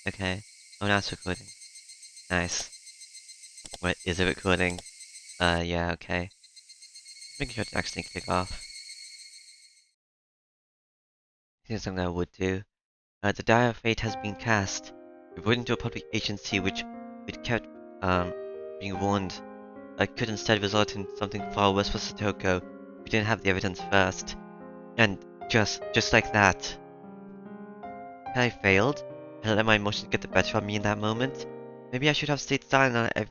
Okay. Oh, now it's recording. Nice. What, is it recording? Yeah, okay. Making sure to actually click off. Here's something I would do. The dire fate has been cast. Reporting to a public agency which kept, being warned, could instead result in something far worse for Satoko if we didn't have the evidence first. And just like that. I failed. I let my emotions get the better of me in that moment. Maybe I should have stayed silent and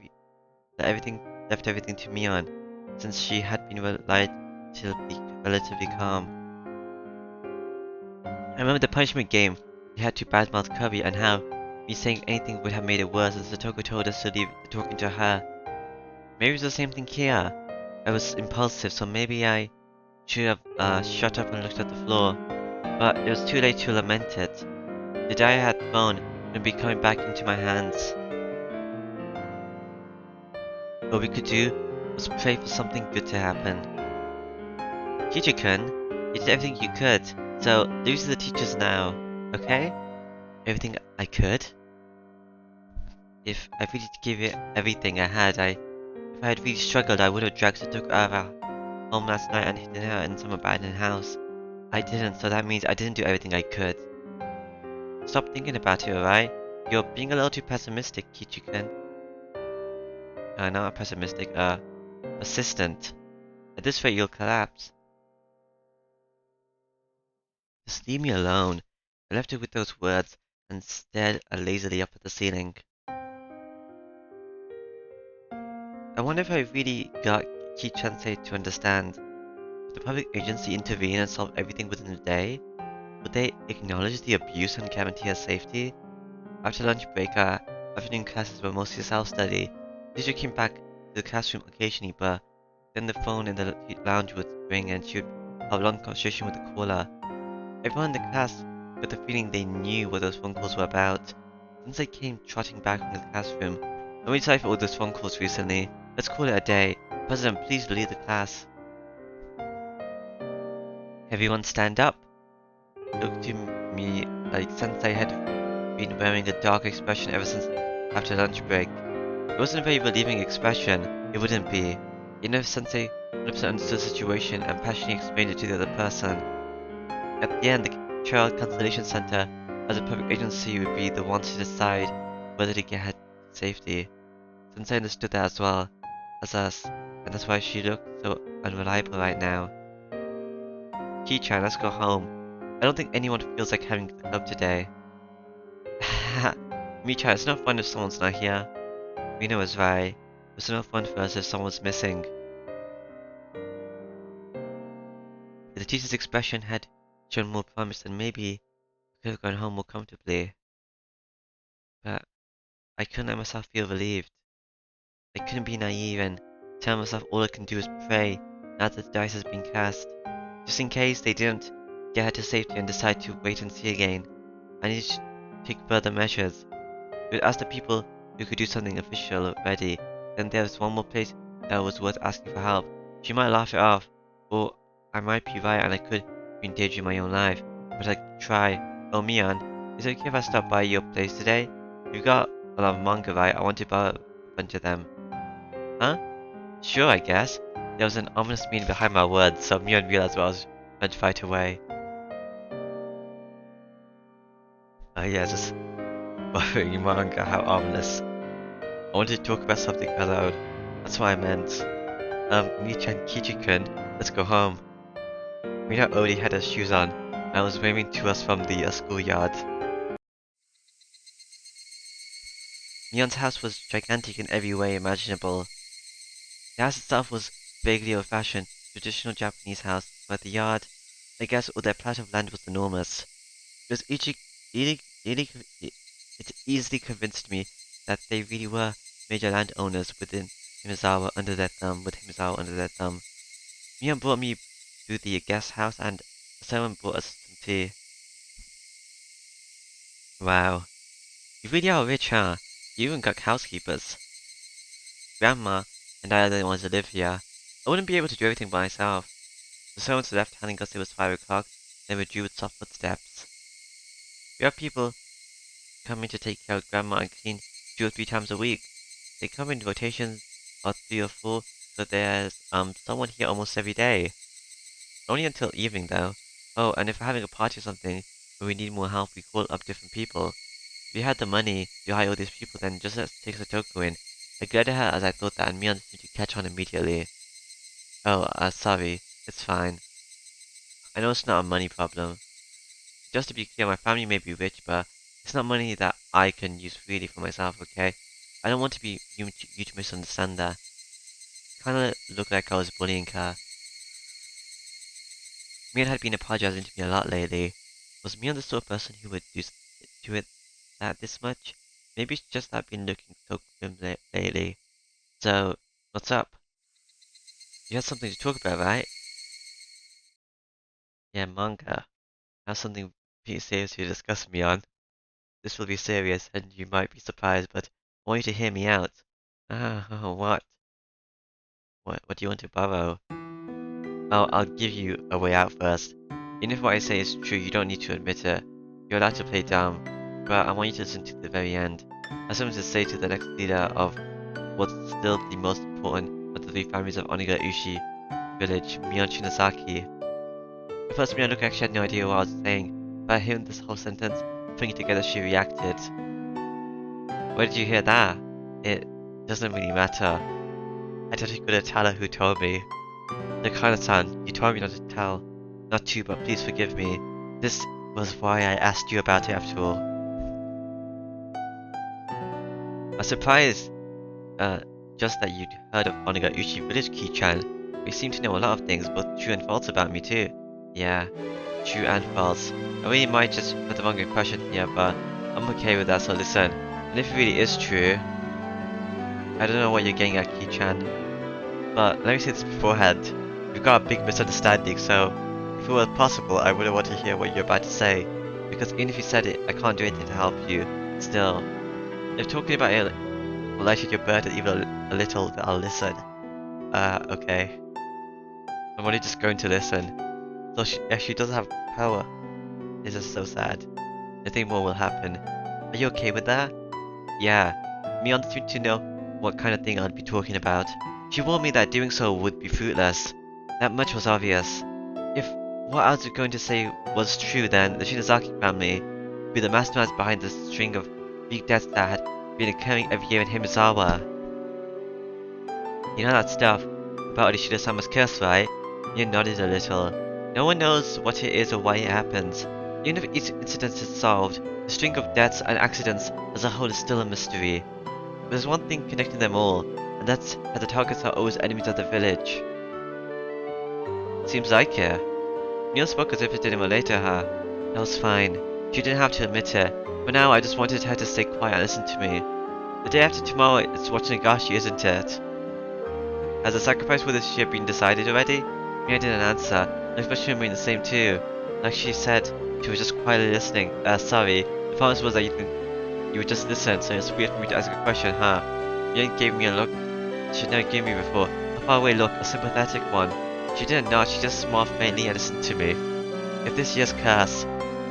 left everything to Mion, since she had been relatively calm. I remember the punishment game. We had to badmouth Kirby and how me saying anything would have made it worse, as Satoko told us to leave talking to her. Maybe it's the same thing here. I was impulsive, so maybe I should have shut up and looked at the floor. But it was too late to lament it. The die I had thrown would be coming back into my hands. All we could do was pray for something good to happen. Teacher-kun, you did everything you could, so leave to the teachers now, okay? Everything I could? If I really gave it everything I had, if I had really struggled, I would have dragged Satoko out of our home last night and hidden her in some abandoned house. I didn't, so that means I didn't do everything I could. Stop thinking about it, alright? You're being a little too pessimistic, Kichi-kun. Not pessimistic, persistent. At this rate, you'll collapse. Just leave me alone. I left her with those words and stared lazily up at the ceiling. I wonder if I really got Ki-Chansei to understand. Would the public agency intervene and solve everything within a day? Would they acknowledge the abuse and guarantee her safety? After lunch break, our afternoon classes were mostly self-study. The teacher came back to the classroom occasionally, but then the phone in the lounge would ring and she would have a long conversation with the caller. Everyone in the class got the feeling they knew what those phone calls were about. Since they came trotting back from the classroom, "Nobody sorry for all those phone calls recently. Let's call it a day. President, please lead the class." Everyone stand up. Looked to me like Sensei had been wearing a dark expression ever since after lunch break. It wasn't a very relieving expression, it wouldn't be. You know, if Sensei 100% understood the situation and passionately explained it to the other person. At the end, the Child Constellation Center, as a public agency, would be the ones to decide whether to get her to safety. Sensei understood that as well as us, and that's why she looked so unreliable right now. Ki-chan, let's go home. I don't think anyone feels like having the club today. Haha, Micha, it's not fun if someone's not here. Mina was right. It's no fun for us if someone's missing. If the teacher's expression had shown more promise, then maybe we could have gone home more comfortably. But I couldn't let myself feel relieved. I couldn't be naive and tell myself all I can do is pray now that the dice has been cast. Just in case they didn't get her to safety and decide to wait and see again. I needed to take further measures. We would ask the people who could do something official already. Then there was one more place that was worth asking for help. She might laugh it off, or I might be right and I could be endangering my own life. But I'd try. Oh, Mion, is it okay if I stop by your place today? You've got a lot of manga, right? I want to buy a bunch of them. Huh? Sure, I guess. There was an ominous meaning behind my words, so Mion realized what I was trying to fight away. Oh yeah, just buffering manga, how ominous. I wanted to talk about something alone. That's what I meant. Michan Kichi-kun, let's go home. Mina already had her shoes on, and was waving to us from the schoolyard. Mion's house was gigantic in every way imaginable. The house itself was vaguely old-fashioned, traditional Japanese house, but the yard, I guess all that plot of land was enormous. It was it easily convinced me that they really were major landowners with Himizawa under their thumb. Mion brought me to the guest house and someone brought us some tea. Wow, you really are rich, huh? You even got housekeepers. Grandma and I are the ones that live here. I wouldn't be able to do everything by myself. The servants left telling us it was 5 o'clock, then withdrew with soft footsteps. We have people come in to take care of Grandma and clean 2 or 3 times a week. They come in rotations of 3 or 4, so there's someone here almost every day. Only until evening though. Oh, and if we're having a party or something where we need more help, we call up different people. If you had the money to hire all these people, then just let's take Satoko in. I glared at her as I thought that, and Mion seemed to catch on immediately. Oh, sorry. It's fine. I know it's not a money problem. Just to be clear, my family may be rich, but it's not money that I can use freely for myself, okay? I don't want to be you to misunderstand that. It kinda looked like I was bullying her. Mion had been apologizing to me a lot lately. Was Mion the sort of person who would do it that this much? Maybe it's just that I've been looking so grim lately. So, what's up? You had something to talk about, right? Yeah, manga. I have something pretty serious to discuss with me on. This will be serious, and you might be surprised, but I want you to hear me out. Ah, what? What do you want to borrow? Oh, I'll give you a way out first. Even if what I say is true, you don't need to admit it. You're allowed to play dumb, but I want you to listen to the very end. I have something to say to the next leader of what's still the most important of the 3 families of Onigashima village, Mion Shinozaki. At first, Mion actually had no idea what I was saying, but hearing this whole sentence, putting it together, she reacted. Where did you hear that? It doesn't really matter. I thought you could tell her who told me. Nakana-san, you told me not to tell. Not to, but please forgive me. This was why I asked you about it after all. I was surprised, just that you'd heard of Onigashima village, Ki-chan. You seem to know a lot of things, both true and false about me too. Yeah, true and false. I really might just put the wrong impression here, but I'm okay with that, so listen. And if it really is true, I don't know what you're getting at, Ki-chan, but let me say this beforehand. We've got a big misunderstanding, so if it were possible, I wouldn't want to hear what you're about to say, because even if you said it, I can't do anything to help you. Still, if talking about it will lighten your burden even a little, then I'll listen. Okay. I'm only just going to listen. So she doesn't have power. This is so sad. Nothing more will happen. Are you okay with that? Yeah. Mion seemed to know what kind of thing I'd be talking about. She warned me that doing so would be fruitless. That much was obvious. If what I was going to say was true, then the Shinozaki family would be the masterminds behind the string of big deaths that had been occurring every year in Himizawa. You know that stuff about Orishida-sama's curse, right? You nodded a little. No one knows what it is or why it happens. Even if each incident is solved, the string of deaths and accidents as a whole is still a mystery. But there's one thing connecting them all, and that's that the targets are always enemies of the village. Seems like it. Neil spoke as if it didn't relate to her. That was fine. She didn't have to admit it. For now, I just wanted her to stay quiet and listen to me. The day after tomorrow, it's watching Higurashi, isn't it? Has the sacrifice for this year been decided already? Mia didn't answer, and the expression remained the same too. Like she said, she was just quietly listening. Sorry. The promise was that you would just listen, so it's weird for me to ask a question, huh? Mia gave me a look she'd never given me before. A faraway look, a sympathetic one. She didn't nod, she just smiled faintly and listened to me. If this year's curse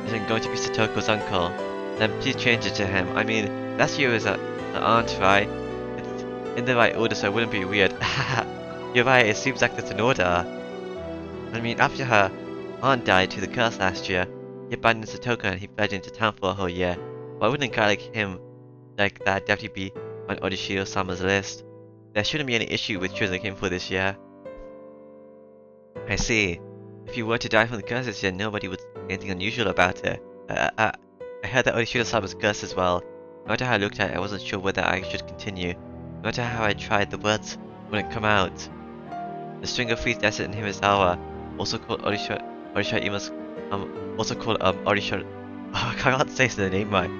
isn't going to be Satoko's uncle, then please change it to him. I mean, last year was an aunt, right? It's in the right order, so it wouldn't be weird. You're right, it seems like there's an order. I mean, after her aunt died to the curse last year, he abandoned Satoko and he fled into town for a whole year. Why wouldn't a guy like him, like that, definitely be on Orishiro-sama's list? There shouldn't be any issue with choosing him for this year. I see. If you were to die from the curse this year, nobody would say anything unusual about it. I heard that Orishiro-sama's curse as well. No matter how I looked at it, I wasn't sure whether I should continue. No matter how I tried, the words wouldn't come out. The string of freeze desert in Himizawa, also called Orishaima's, Orishiro, I can't say the name right,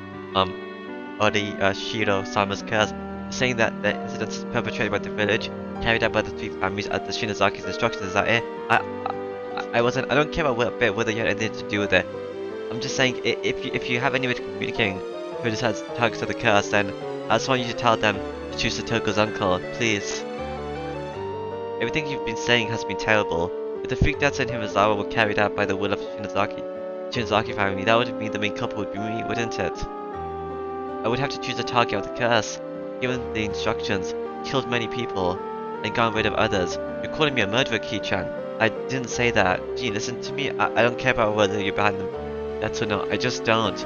Orishiro-sama's curse, saying that the incidents perpetrated by the village, carried out by the 3 families at the Shinozaki's instructions, is that it? I don't care about whether you had anything to do with it. I'm just saying, if you have any way of communicating who decides targets of the curse, then I just want you to tell them to choose Satoko's uncle, please. Everything you've been saying has been terrible. If the freak deaths in Himizawa were carried out by the will of Shinozaki family, that would mean the main couple would be me, wouldn't it? I would have to choose the target of the curse, given the instructions, killed many people, and gotten rid of others. You're calling me a murderer, Ki-chan. I didn't say that. Gee, listen to me. I don't care about whether you're behind them. That's or not. I just don't.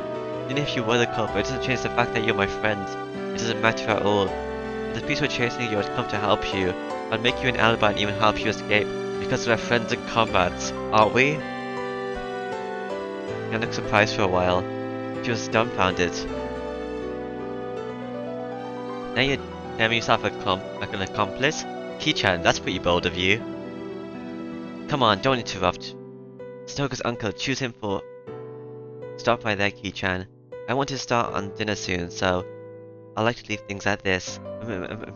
Even if you were the culprit, it doesn't change the fact that you're my friend. It doesn't matter at all. If the police were chasing you, I'd come to help you. I'd make you an alibi and even help you escape. Because we're friends and comrades, aren't we? He looked surprised for a while. She was dumbfounded. Now you're naming yourself like an accomplice? Ki-chan, that's pretty bold of you. Come on, don't interrupt. Stoker's uncle, choose him for... Stop by there, Ki-chan. I want to start on dinner soon, so I'd like to leave things at this.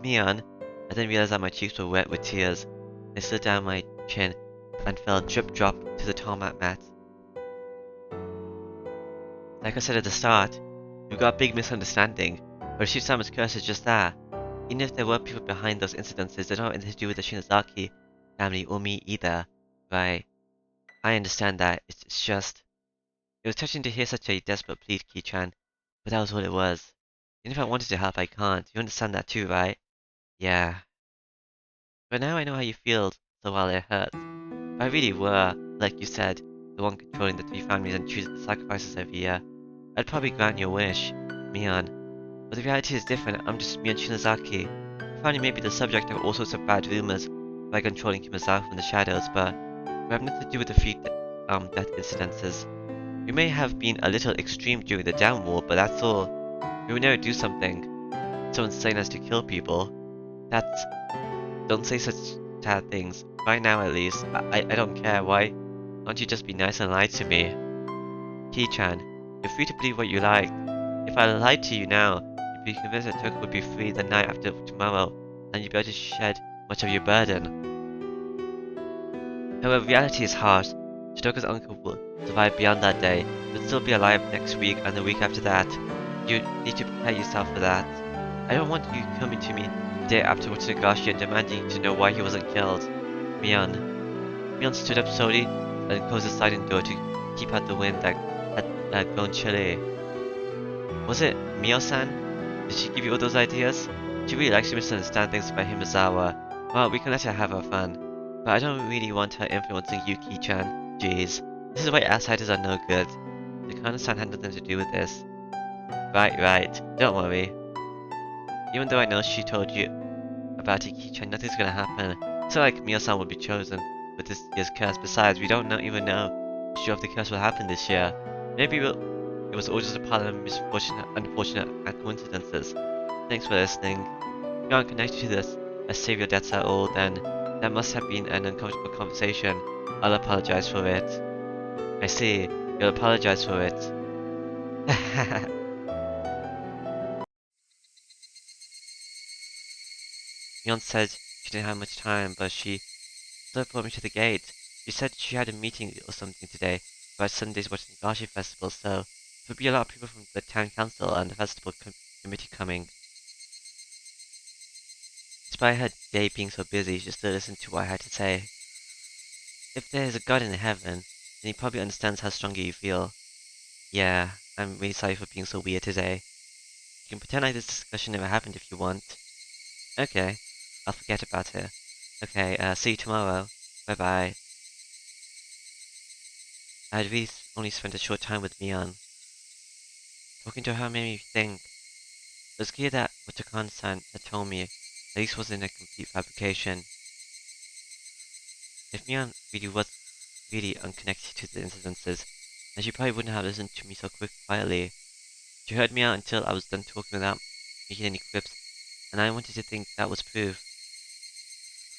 Mian. I then realized that my cheeks were wet with tears. They slid down my chin and fell drip-drop to the tarmac mat. Like I said at the start, we've got a big misunderstanding. Yoshitsama's curse is just that. Even if there were people behind those incidences, they don't have anything to do with the Shinozaki family or me either. Right. I understand that. It's just... It was touching to hear such a desperate plea, Ki-chan, but that was all it was. Even if I wanted to help, I can't. You understand that too, right? Yeah. But now I know how you feel, so while it hurts. If I really were, like you said, the one controlling the three families and choosing the sacrifices every year, I'd probably grant your wish, Mian. But the reality is different. I'm just Mian Shinozaki. The family may be the subject of all sorts of bad rumors by controlling Kimazawa from the shadows, but we have nothing to do with the few death incidences. We may have been a little extreme during the Down War, but that's all. We would never do something so insane as to kill people. That's... Don't say such sad things. Right now, at least. I don't care. Why don't you just be nice and lie to me? Ki-chan, you're free to believe what you like. If I lied to you now, you'd be convinced that Toka would be free the night after tomorrow, and you'd be able to shed much of your burden. However, reality is harsh. Shitoka's uncle will survive beyond that day, but still be alive next week and the week after that. You need to prepare yourself for that. I don't want you coming to me the day after Tatarigoroshi and demanding to know why he wasn't killed. Mian stood up slowly and closed the sliding door to keep out the wind that had grown chilly. Was it Mio-san? Did she give you all those ideas? She really likes to misunderstand things about Himazawa. Well, we can let her have her fun. But I don't really want her influencing you, Ki-chan. Jeez. This is why outsiders are no good. The Kana-san had nothing to do with this. Right. Don't worry. Even though I know she told you about it, Ki-chan, nothing's gonna happen. It's not like Mio-san will be chosen with this year's curse. Besides, we don't even know sure if the curse will happen this year. Maybe it was all just a part of unfortunate coincidences. Thanks for listening. If you aren't connected to this as Savior Debts at all, then that must have been an uncomfortable conversation. I'll apologize for it. I see. You'll apologize for it. Mion said she didn't have much time, but she still brought me to the gate. She said she had a meeting or something today about Sunday's Tatarigoroshi festival, so there would be a lot of people from the town council and the festival committee coming. Despite her day being so busy, she still listened to what I had to say. If there is a God in heaven, then he probably understands how strongly you feel. Yeah, I'm really sorry for being so weird today. You can pretend like this discussion never happened if you want. Okay, I'll forget about it. Okay, see you tomorrow. Bye-bye. I had really only spent a short time with Mian. Talking to her made me think. It was clear that what Takano-san had told me at least wasn't a complete fabrication. If Mian really was really unconnected to the incidences, then she probably wouldn't have listened to me so quietly. She heard me out until I was done talking without making any quips, and I wanted to think that was proof.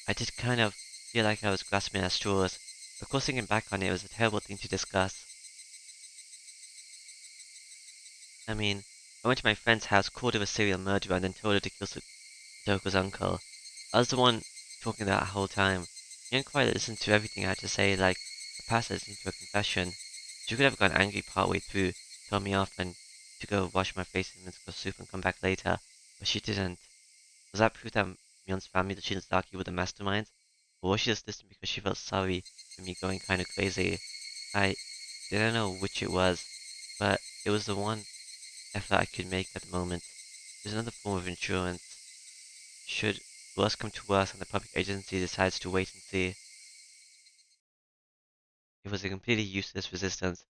I did kind of feel like I was grasping at straws. Of course, thinking back on it, it was a terrible thing to discuss. I mean, I went to my friend's house, called her a serial murderer, and then told her to kill Sadoko's uncle. I was the one talking that whole time. She didn't quite listen to everything I had to say, like a passage into a confession. She could have gone angry partway through, told me off, and to go wash my face in minced soup and come back later, but she didn't. Was that proof that Mion's family, the Shinozaki, were the masterminds? Or was she just listening because she felt sorry for me going kinda crazy? I didn't know which it was, but it was the one effort I could make at the moment. It was another form of insurance. Should worse come to worse and the public agency decides to wait and see. It was a completely useless resistance,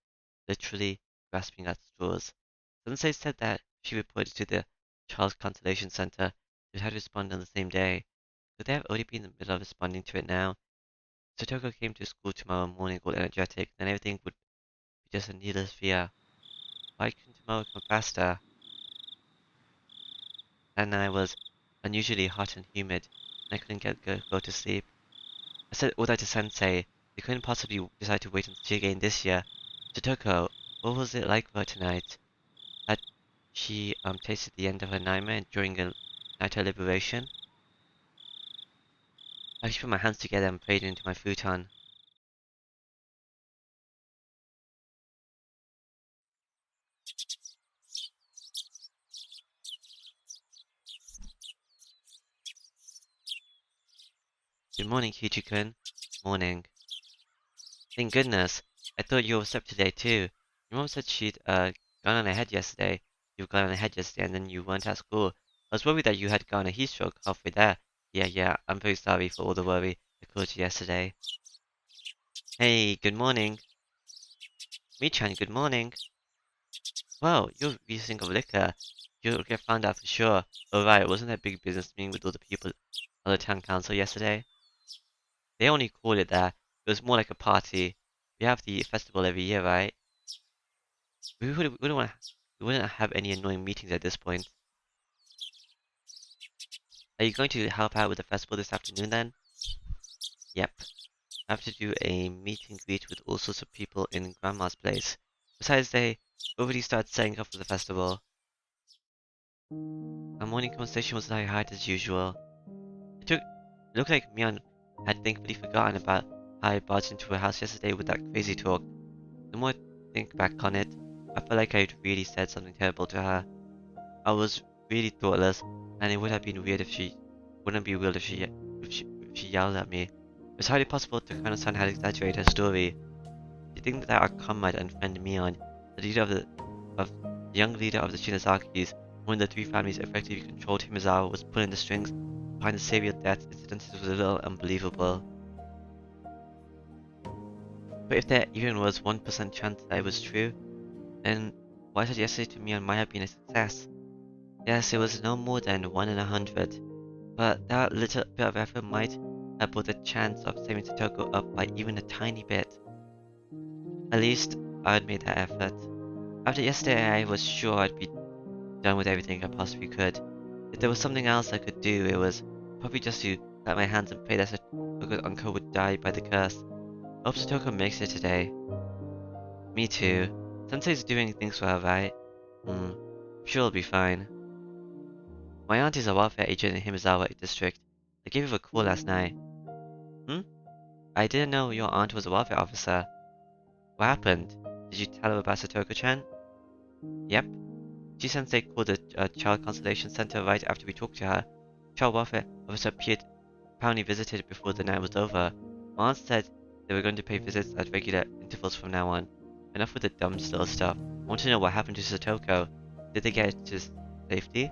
literally grasping at straws. Sensei said that she reported to the Charles Constellation Center. It had to respond on the same day. Could they have already been in the middle of responding to it now? Satoko came to school tomorrow morning all energetic, then everything would be just a needless fear. Why couldn't tomorrow come faster? That night was unusually hot and humid, and I couldn't go to sleep. I said all that to Sensei. They couldn't possibly decide to wait and see again this year. Satoko, what was it like for her tonight? Had she tasted the end of her nightmare during a night of liberation? I just put my hands together and prayed into my futon. Good morning, Kichi-kun. Morning. Thank goodness. I thought you were up today too. Your mom said she'd gone on ahead yesterday. You were gone on ahead yesterday and then you weren't at school. I was worried that you had gotten a heat stroke halfway there. Yeah, I'm very sorry for all the worry I caused you yesterday. Hey, good morning. Mi-chan, good morning. Well, you're using of liquor. You'll get found out for sure. Oh right, wasn't that big business meeting with all the people on the town council yesterday? They only called it that. It was more like a party. We have the festival every year, right? We wouldn't have any annoying meetings at this point. Are you going to help out with the festival this afternoon then? Yep. I have to do a meet and greet with all sorts of people in Grandma's place. Besides, they already started setting up for the festival. Our morning conversation was light as usual. It looked like Mion had thankfully forgotten about how I barged into her house yesterday with that crazy talk. The more I think back on it, I felt like I'd really said something terrible to her. I was really thoughtless, and it would have been weird if she wouldn't be weird if she yelled at me. It's highly possible to understand how to exaggerate her story. You think that our comrade and friend Mion, the young leader of the Shinazakis, one of the three families effectively controlled Himizawa, was pulling the strings behind the serial death incident was a little unbelievable. But if there even was 1% chance that it was true, then what I said yesterday to Mion might have been a success. Yes, it was no more than 1 in 100, but that little bit of effort might have brought the chance of saving Satoko up by even a tiny bit. At least, I had made that effort. After yesterday, I was sure I'd be done with everything I possibly could. If there was something else I could do, it was probably just to clap my hands and pray that Satoko's uncle would die by the curse. I hope Satoko makes it today. Me too. Sensei's doing things for her, right? Sure it'll be fine. My aunt is a welfare agent in Himizawa district. I gave her a call last night. I didn't know your aunt was a welfare officer. What happened? Did you tell her about Satoko-chan? Yep. Sensei called the Child Constellation Center right after we talked to her. Child welfare officer apparently visited before the night was over. My aunt said they were going to pay visits at regular intervals from now on. Enough with the dumb little stuff. I want to know what happened to Satoko. Did they get to safety?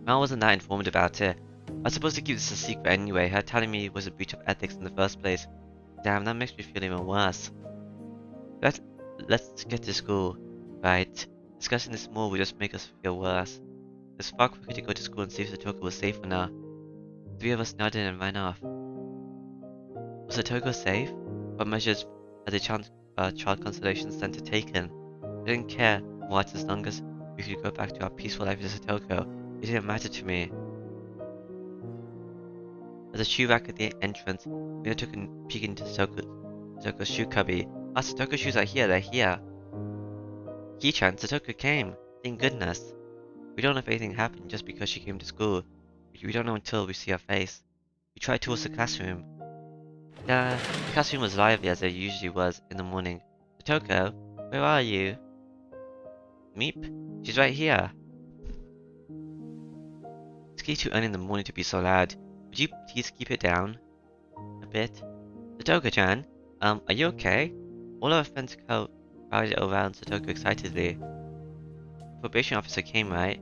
Mel wasn't that informed about it. I was supposed to keep this a secret anyway. Her telling me was a breach of ethics in the first place. Damn, that makes me feel even worse. Let's get to school. Right. Discussing this more will just make us feel worse. It's far quicker to go to school and see if Satoko was safe or not. Three of us nodded and ran off. Was Satoko safe? What measures had the Child Constellation Center taken? I didn't care what as long as we could go back to our peaceful life with Satoko. It didn't matter to me. As a shoe rack at the entrance, Mio took a peek into Satoko's shoe cubby. Ah, Satoko's shoes are here, they're here. Ki-chan, Satoko came. Thank goodness. We don't know if anything happened just because she came to school. We don't know until we see her face. We tried towards the classroom. The classroom was lively as it usually was in the morning. Satoko, where are you? Meep, she's right here. It's getting too early in the morning to be so loud. Would you please keep it down? A bit. Satoko-chan, are you okay? All our friends crowded around Satoko excitedly. Probation officer came, right?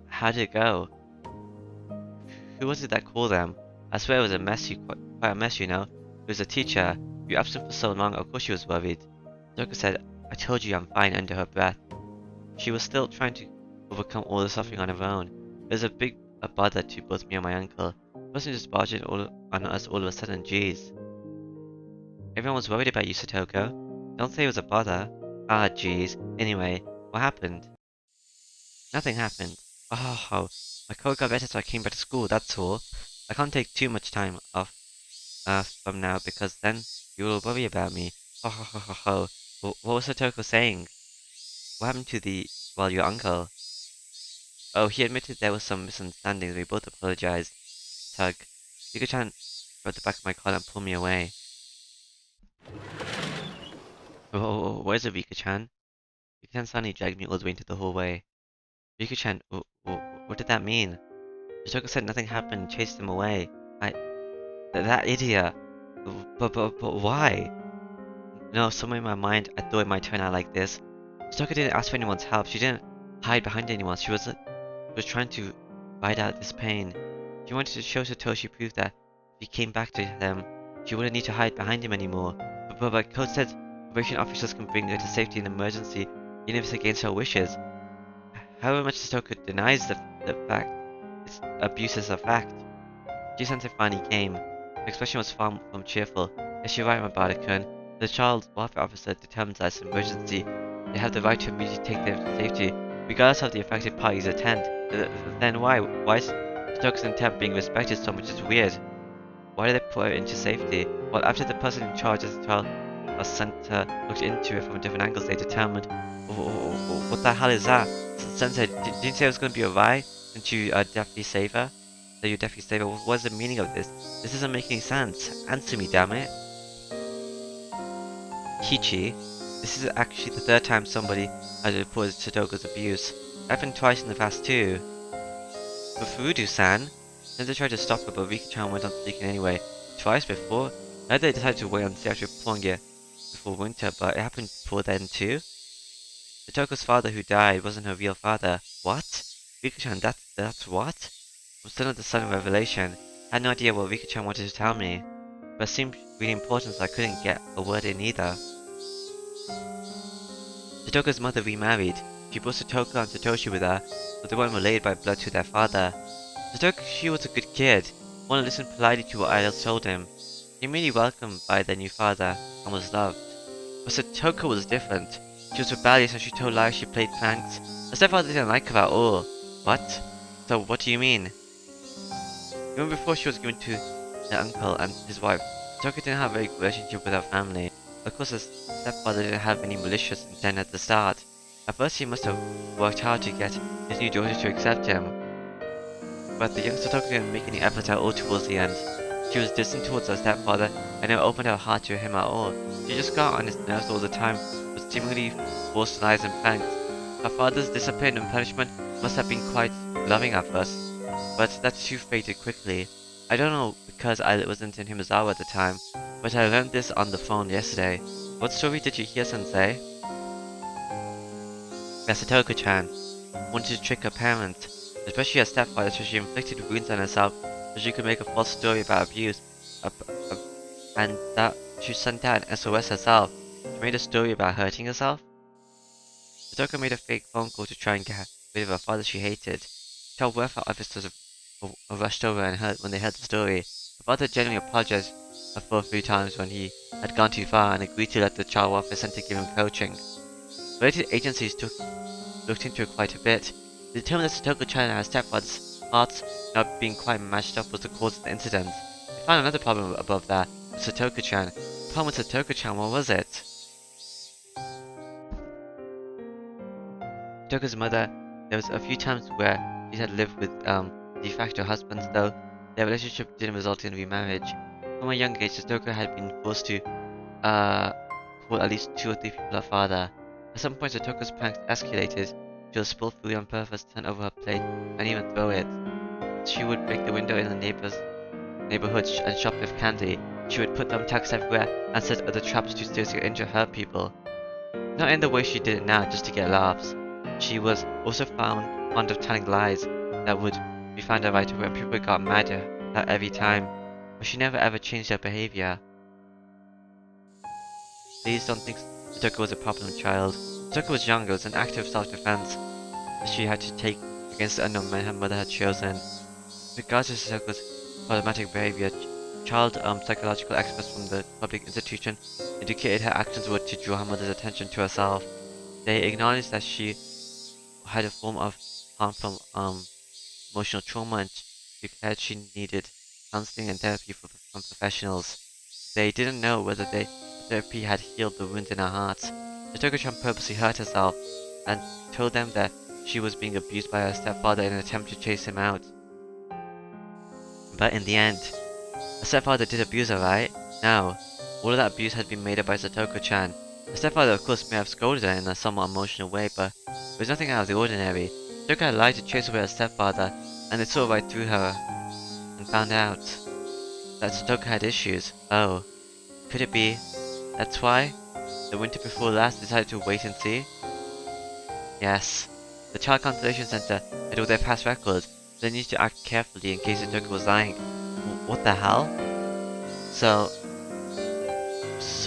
How did it go? Who was it that called them? I swear it was a mess, quite a mess, you know. It was a teacher. You were absent for so long, of course she was worried. Satoko said, I told you I'm fine, under her breath. She was still trying to overcome all the suffering on her own. It was a bother to both me and my uncle. It wasn't just barging on us all of a sudden, jeez. Everyone was worried about you, Satoko. Don't say it was a bother. Ah, jeez. Anyway, what happened? Nothing happened. Oh, my cold got better so I came back to school, that's all. I can't take too much time off from now because then you will worry about me. Ho ho ho ho ho. What was Satoko saying? What happened to your uncle? Oh, he admitted there was some misunderstandings. We both apologized. Tug. Yuka-chan grabbed the back of my collar and pulled me away. Oh, where's it, Rika-chan? Rika-chan suddenly dragged me all the way into the hallway. Rika-chan, what did that mean? Shotoko said nothing happened and chased him away. That idiot. But why? No, somewhere in my mind, I thought it might turn out like this. Shotoko didn't ask for anyone's help. She didn't hide behind anyone. She was trying to ride out this pain. She wanted to show Satoshi proof that if he came back to them, she wouldn't need to hide behind him anymore. But Code said probation officers can bring her to safety in emergency, even if it's against her wishes. However much Satoshi denies the fact, its abuse is a fact. G-Sensei finally came. Her expression was far from cheerful. Yes, you're right, Mabara-kun. The child welfare officer determines that it's an emergency. They have the right to immediately take them to safety, regardless of the affected party's intent. Then why? Why is Satoko's intent being respected so much? It's weird. Why did they put her into safety? Well, after the person in charge of the child center looked into it from different angles, they determined, what the hell is that? Sensei, didn't you say it was going to be a riot? Didn't you definitely save her? That you definitely save her? What's the meaning of this? This isn't making sense. Answer me, damn it. Kichi, this is actually the third time somebody has reported Satoko's abuse. It happened twice in the past too. But Furudu-san, Sensei tried to stop her, but Rika-chan went on speaking anyway. Twice before? Now they decided to wait until after reporting it before winter, but it happened before then too? Satoko's father who died wasn't her real father. What? Rika-chan, that's what? I'm still at the sudden revelation. I had no idea what Rika-chan wanted to tell me, but it seemed really important so I couldn't get a word in either. Satoko's mother remarried. She brought Satoko and Satoshi with her, but they weren't related by blood to their father. Satoshi was a good kid, one who listened politely to what adults told him. He was really welcomed by their new father and was loved. But Satoko was different. She was rebellious and she told lies, she played pranks. Her stepfather didn't like her at all. What? So what do you mean? Even before she was given to their uncle and his wife, Satoko didn't have a very good relationship with her family. Of course, her stepfather didn't have any malicious intent at the start. At first, he must have worked hard to get his new daughter to accept him. But the young Satoko didn't make any effort at all towards the end. She was distant towards her stepfather and never opened her heart to him at all. She just got on his nerves all the time with seemingly forced lies and pranks. Her father's discipline and punishment must have been quite loving at first, but that too faded quickly. I don't know because I wasn't in Himazawa at the time, but I learned this on the phone yesterday. What story did you hear, Sensei? Satoko-chan wanted to trick her parents, especially her stepfather, so she inflicted wounds on herself so she could make a false story about abuse, and that she sent out an SOS herself. She made a story about hurting herself. Satoko made a fake phone call to try and get rid of her father she hated. Child welfare officers rushed over and when they heard the story. Her father genuinely apologized for a few times when he had gone too far and agreed to let the child welfare center give him coaching. Related agencies looked into it quite a bit. They determined that Satoko-chan and her stepfather's hearts not being quite matched up was the cause of the incident. They found another problem above that, with Satoko-chan. The problem with Satoko-chan, what was it? Satoko's mother, there was a few times where she had lived with de facto husbands, though their relationship didn't result in remarriage. From a young age, Satoko had been forced to call at least 2 or 3 people her father. At some point, Satoko's pranks escalated. She would spill food on purpose, turn over her plate, and even throw it. She would break the window in the neighbor's neighborhood and shoplift candy. She would put thumbtacks everywhere and set other traps to seriously injure her people. Not in the way she did it now, just to get laughs. She was also found fond of telling lies that would be found out right away, and people got mad at her every time. But she never ever changed her behavior. Please don't think Satoko was a problem child. Satoko was young. It was an act of self-defense that she had to take against the unknown man her mother had chosen. Regardless of Satoko's problematic behavior, child psychological experts from the public institution indicated her actions were to draw her mother's attention to herself. They acknowledged that she had a form of harmful emotional trauma and declared she needed counseling and therapy from professionals. They didn't know whether therapy had healed the wounds in her heart. Satoko-chan purposely hurt herself and told them that she was being abused by her stepfather in an attempt to chase him out. But in the end, her stepfather did abuse her, right? No. All of that abuse had been made up by Satoko-chan. Her stepfather of course may have scolded her in a somewhat emotional way, but it was nothing out of the ordinary. Satoko had lied to chase away her stepfather, and they saw right through her and found out that Satoko had issues. Oh, could it be that's why the winter before last decided to wait and see? Yes, the Child Conservation Center had all their past records, so they needed to act carefully in case Satoko was lying. What the hell? So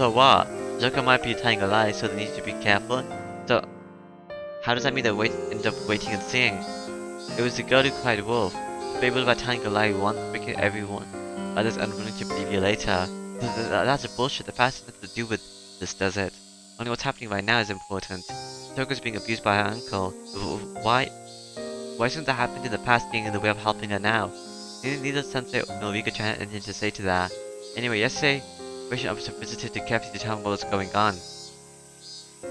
what? Satoko might be telling a lie, so they need to be careful. So, how does that mean they end up waiting and seeing? It was the girl who cried wolf. Fable about telling a lie once, making everyone others unwilling to believe you later. That's a bullshit. The past has nothing to do with this, does it? Only what's happening right now is important. Satoko's being abused by her uncle. Why shouldn't that happen in the past being in the way of helping her now? Neither Sensei nor Higurashi had anything to say to that. Anyway, yesterday, Mission Officer visited the cafe to tell them what was going on.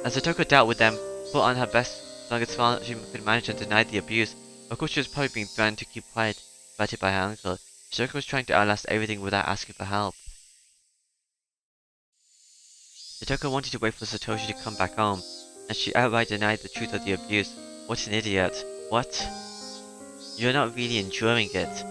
As Satoko dealt with them, put on her best, strongest smile she could manage and denied the abuse. Of course, she was probably being threatened to keep quiet about it by her uncle. Satoko was trying to outlast everything without asking for help. Satoko wanted to wait for Satoshi to come back home, and she outright denied the truth of the abuse. What an idiot. What? You're not really enjoying it.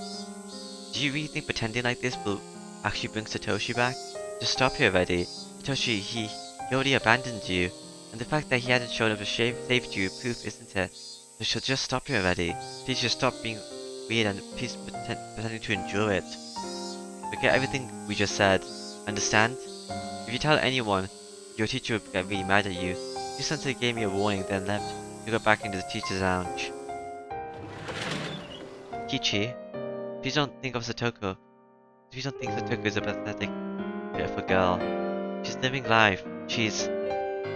Do you really think pretending like this will actually bring Satoshi back? Just stop here already. Satoshi, he already abandoned you, and the fact that he hadn't shown up to save you proof, isn't it? So just stop here already. Please just stop being weird and please pretending to endure it. Forget everything we just said. Understand? If you tell anyone, your teacher would get really mad at you. You sensei gave me a warning, then left to go back into the teacher's lounge. Kichi, please don't think of Satoko. Please don't think Satoko is a pathetic, beautiful girl. She's living life.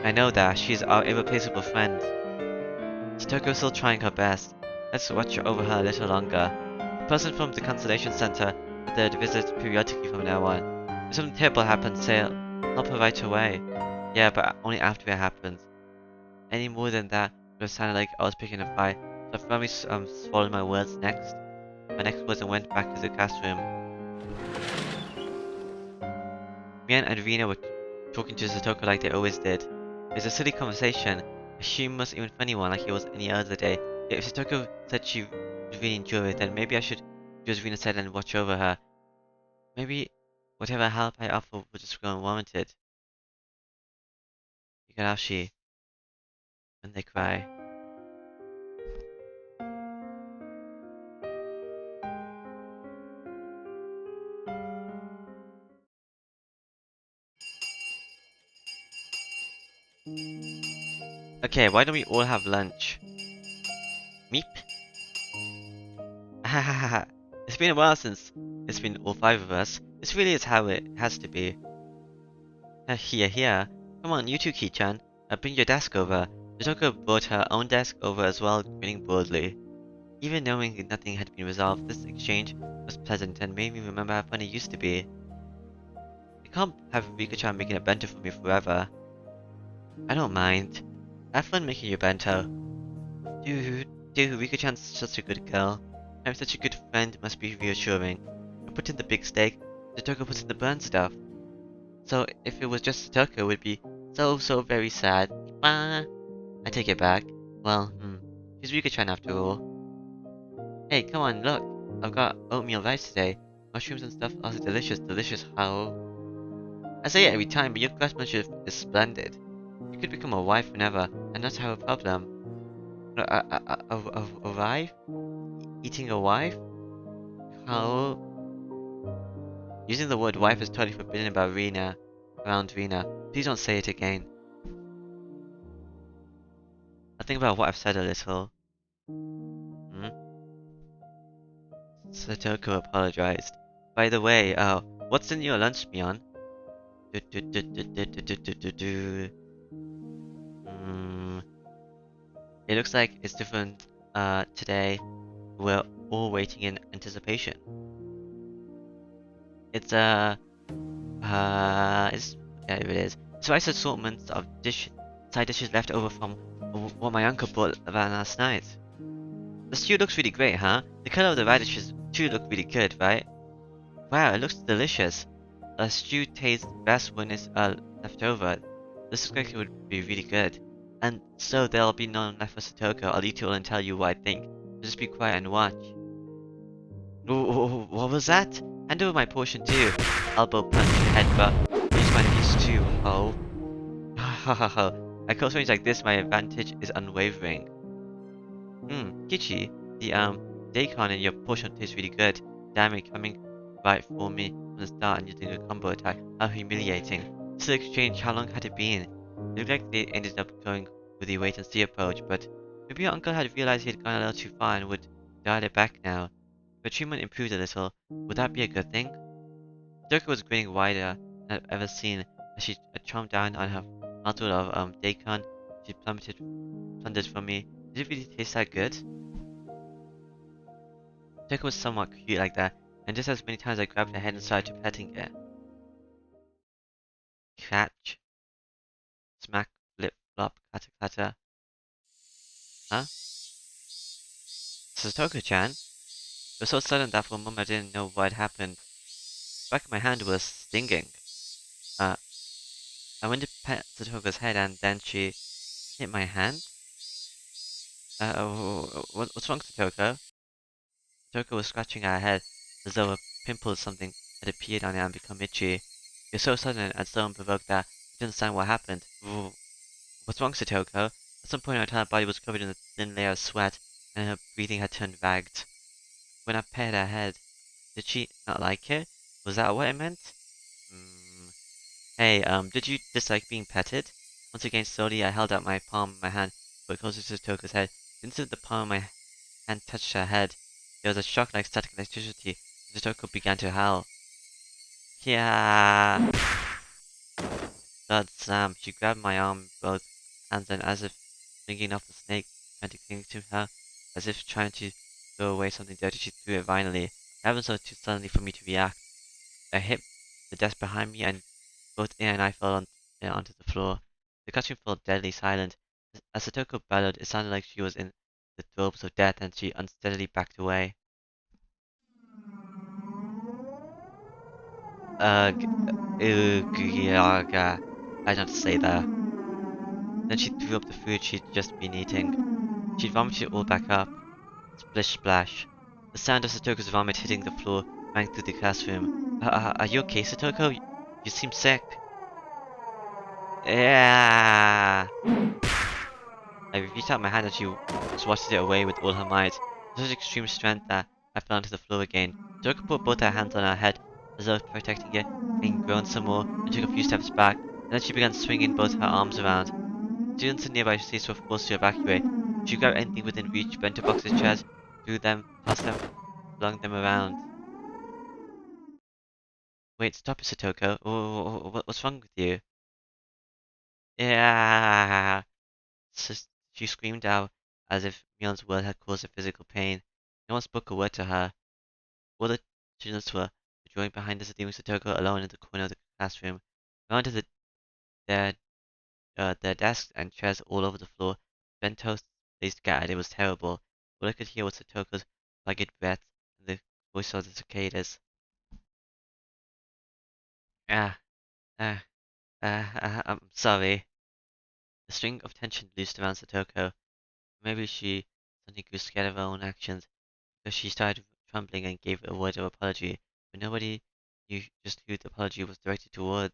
I know that. She's our irreplaceable friend. Satoko's still trying her best. Let's watch over her a little longer. The person from the Constellation Center said they'd visit periodically from now on. If something terrible happens, say help her right away. Yeah, but only after it happens. Any more than that would have sounded like I was picking a fight, so I firmly swallowed my words my next words and went back to the classroom. Mian and Rina were talking to Satoko like they always did. It was a silly conversation, a humorous, even funny one like it was any other day. Yet if Satoko said she would really enjoy it, then maybe I should do as Rina said and watch over her. Maybe whatever help I offer would just go unwarranted. Higurashi. When they cry. Okay, why don't we all have lunch? Meep? Hahaha. It's been a while since it's been all five of us. This really is how it has to be. Here. Come on, you two, Ki-chan. Bring your desk over. Satoko brought her own desk over as well, grinning broadly. Even knowing nothing had been resolved, this exchange was pleasant and made me remember how fun it used to be. I can't have Rika-chan making a bento for me forever. I don't mind. Have fun making your bento. Dude, Rika-chan's such a good girl. Having such a good friend must be reassuring. I put in the big steak, Satoko puts in the burnt stuff. So if it was just Satoko, it would be so very sad. I take it back. Well, she's Rika-chan after all. Hey, come on, look. I've got oatmeal rice today. Mushrooms and stuff are delicious, delicious, how? I say it every time, but your craftsmanship is splendid. You could become a wife whenever, and not have a problem. A wife? Eating a wife? How? Using the word wife is totally forbidden by Rena. Around Rena. Please don't say it again. I think about what I've said a little. Hmm? Satoko apologized. By the way, what's in your lunch, Mion? Do, do, do, do, do, do, do, do, do, do. Mm, it looks like it's different, today. We're all waiting in anticipation. It's, it's, yeah, it is. It's rice assortments of side dishes left over from what my uncle bought around last night. The stew looks really great, huh? The color of the radishes too look really good, right? Wow, it looks delicious. A stew tastes best when it's left over. This looks like it would be really good. And so there'll be none left for Satoko. I'll eat it all and tell you what I think. So just be quiet and watch. Ooh, what was that? Hand over my portion too. Elbow punch, headbutt. Use my piece too. Oh. At close range like this, my advantage is unwavering. Kichi, the daikon in your portion tastes really good. Damn it, coming right for me from the start and using a combo attack. How humiliating. This exchange, how long had it been? It looked like they ended up going with the wait and see approach, but maybe your uncle had realized he had gone a little too far and would dial it back now. If her treatment improved a little, would that be a good thing? Durka was grinning wider than I've ever seen as she chomped down on her mouthful of daikon. She plundered from me. Did it really taste that good? Durka was somewhat cute like that, and just as many times I grabbed her head and started petting it. Catch, smack, flip, flop, clatter, clatter. Huh? Satoko-chan? It was so sudden that for a moment I didn't know what had happened. The back of my hand was stinging. Uh, I went to pet Satoko's head and then she hit my hand? What's wrong, Satoko? Satoko was scratching her head as though a pimple or something had appeared on it and become itchy. It was so sudden and so unprovoked that I didn't understand what happened. What's wrong, Satoko? At some point her entire body was covered in a thin layer of sweat and her breathing had turned vagged. When I patted her head, did she not like it? Was that what it meant? Mm. Hey, did you dislike being petted? Once again, slowly, I held out my palm of my hand, but closer to Toko's head. The instant the palm of my hand touched her head, there was a shock like static electricity, and Toko began to howl. Yeah! Thud slam. She grabbed my arm with both hands and as if flinging off the snake, trying to cling to her, as if trying to throw away something dirty, she threw it violently. It happened so too suddenly for me to react. I hit the desk behind me and both Ina and I fell onto the floor. The classroom fell deadly silent. As Satoko bellowed, it sounded like she was in the throes of death and she unsteadily backed away. Ugh, yaga. I don't say that. Then she threw up the food she'd just been eating. She'd vomited it all back up. Splish splash. The sound of Satoko's vomit hitting the floor rang through the classroom. Are you okay, Satoko? You seem sick. Yeah. I reached out my hand and she swatted it away with all her might. With such extreme strength that I fell onto the floor again. Satoko put both her hands on her head as though protecting it, and groaned some more and took a few steps back. And then she began swinging both her arms around. Students in nearby seats were forced to evacuate. She grabbed anything within reach, bent to boxes, chairs, threw them, tossed them, flung them around. Wait, stop it, Satoko. What's wrong with you? Yeah. She screamed out as if Mion's word had caused her physical pain. No one spoke a word to her. All the students were drawing behind us, leaving Satoko alone in the corner of the classroom. Around to their, their desks and chairs all over the floor. Bent toast they scattered. It was terrible. All I could hear was Satoko's ragged breath and the voice of the cicadas. Ah, ah, I'm sorry. The string of tension loosed around Satoko. Maybe she suddenly grew scared of her own actions, because she started trembling and gave a word of apology, but nobody knew just who the apology was directed towards.